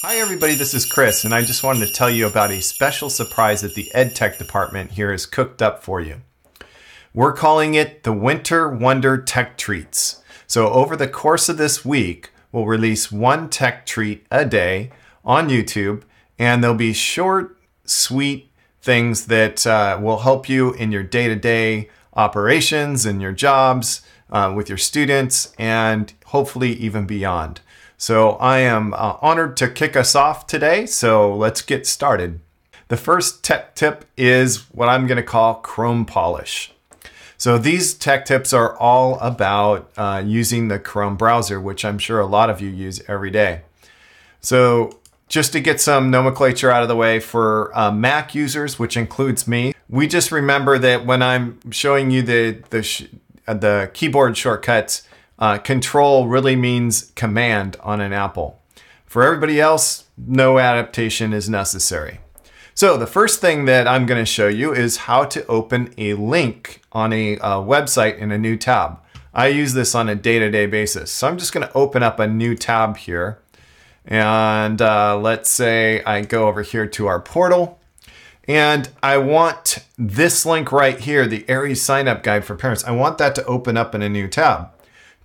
Hi everybody, this is Chris, and I just wanted to tell you about a special surprise that the EdTech department here has cooked up for you. We're calling it the Winter Wonder Tech Treats. So over the course of this week, we'll release one tech treat a day on YouTube, and there'll be short, sweet things that will help you in your day-to-day operations and your jobs with your students, and hopefully even beyond. So I am honored to kick us off today, so let's get started. The first tech tip is what I'm going to call Chrome polish. So these tech tips are all about using the Chrome browser, which I'm sure a lot of you use every day. So just to get some nomenclature out of the way for Mac users, which includes me, we just remember that when I'm showing you the keyboard shortcuts, control really means command on an Apple. For everybody else, no adaptation is necessary. So the first thing that I'm going to show you is how to open a link on a website in a new tab. I use this on a day-to-day basis. So I'm just going to open up a new tab here. And let's say I go over here to our portal. And I want this link right here, the Aries sign-up guide for parents. I want that to open up in a new tab.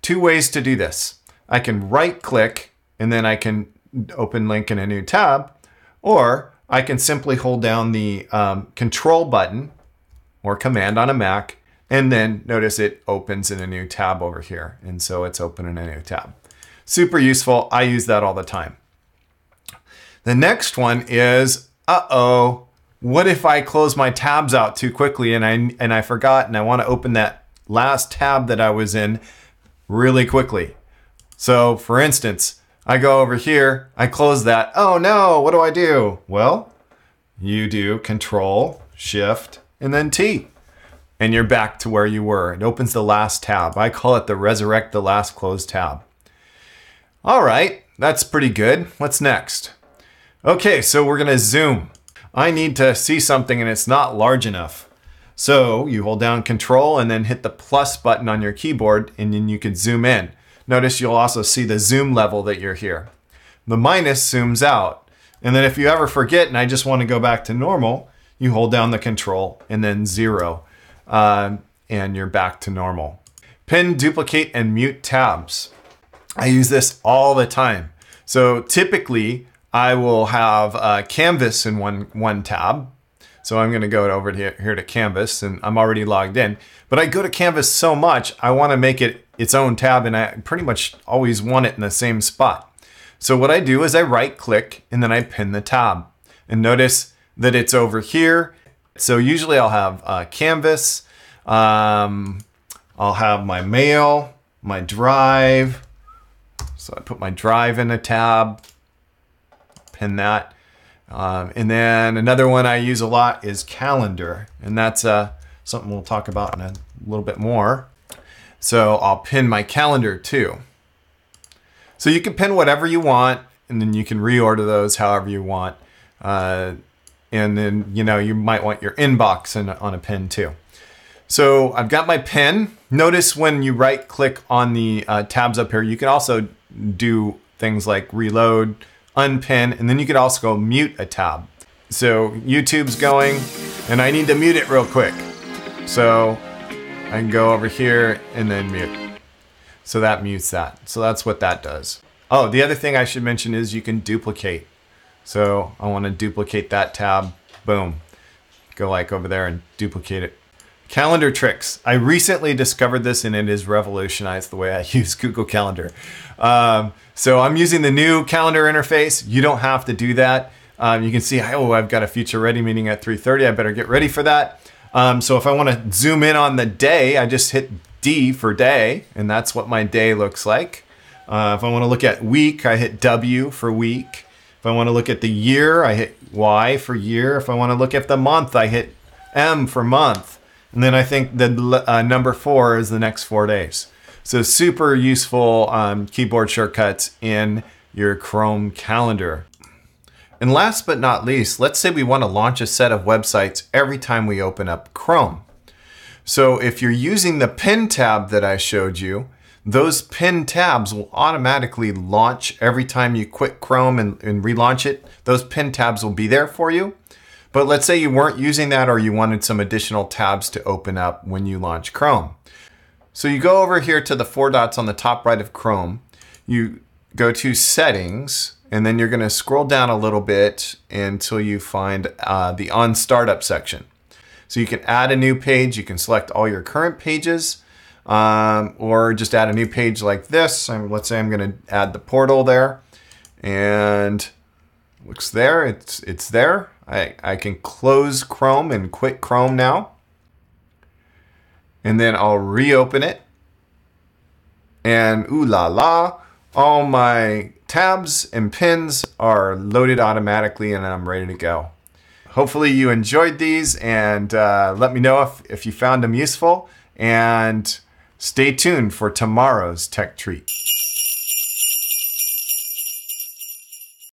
Two ways to do this. I can right click and then I can open link in a new tab, or I can simply hold down the control button or command on a Mac, and then notice it opens in a new tab over here. And so it's open in a new tab. Super useful. I use that all the time. The next one is, what if I close my tabs out too quickly and I forgot and I want to open that last tab that I was in really quickly. So for instance, I go over here, I close that. Oh no, what do I do? Well, you do Control, Shift, and then T. And you're back to where you were. It opens the last tab. I call it the Resurrect the last closed tab. All right, that's pretty good. What's next? Okay, so we're gonna zoom. I need to see something and it's not large enough. So you hold down Control and then hit the plus button on your keyboard, and then you can zoom in. Notice you'll also see the zoom level that you're here. The minus zooms out. And then if you ever forget and I just want to go back to normal, you hold down the Control and then 0, and you're back to normal. Pin, duplicate, and mute tabs. I use this all the time. So typically I will have Canvas in one tab. So I'm going to go over here to Canvas, and I'm already logged in. But I go to Canvas so much, I want to make it its own tab, and I pretty much always want it in the same spot. So what I do is I right click and then I pin the tab. And notice that it's over here. So usually I'll have Canvas, I'll have my mail, my drive. So I put my drive in a tab, pin that. And then another one I use a lot is calendar, and that's something we'll talk about in a little bit more. So I'll pin my calendar too. So you can pin whatever you want, and then you can reorder those however you want. And then, you might want your inbox on a pin too. So I've got my pin. Notice when you right click on the tabs up here, you can also do things like reload, unpin, and then you could also go mute a tab. So YouTube's going and I need to mute it real quick. So I can go over here and then mute. So that mutes that. So that's what that does. Oh, the other thing I should mention is you can duplicate. So I want to duplicate that tab. Boom. Go like over there and duplicate it. Calendar tricks. I recently discovered this and it has revolutionized the way I use Google Calendar. So I'm using the new calendar interface. You don't have to do that. You can see, I've got a future ready meeting at 3:30. I better get ready for that. So if I want to zoom in on the day, I just hit D for day, and that's what my day looks like. If I want to look at week, I hit W for week. If I want to look at the year, I hit Y for year. If I want to look at the month, I hit M for month. And then I think the number 4 is the next 4 days. So super useful keyboard shortcuts in your Chrome calendar. And last but not least, let's say we want to launch a set of websites every time we open up Chrome. So if you're using the pin tab that I showed you, those pinned tabs will automatically launch every time you quit Chrome and relaunch it. Those pinned tabs will be there for you. But let's say you weren't using that or you wanted some additional tabs to open up when you launch Chrome. So you go over here to the 4 dots on the top right of Chrome. You go to Settings, and then you're going to scroll down a little bit until you find the On Startup section. So you can add a new page. You can select all your current pages, or just add a new page like this. Let's say I'm going to add the portal there, and looks there. It's there. I can close Chrome and quit Chrome now. And then I'll reopen it. And ooh la la, all my tabs and pins are loaded automatically and I'm ready to go. Hopefully you enjoyed these, and let me know if you found them useful, and stay tuned for tomorrow's tech treat.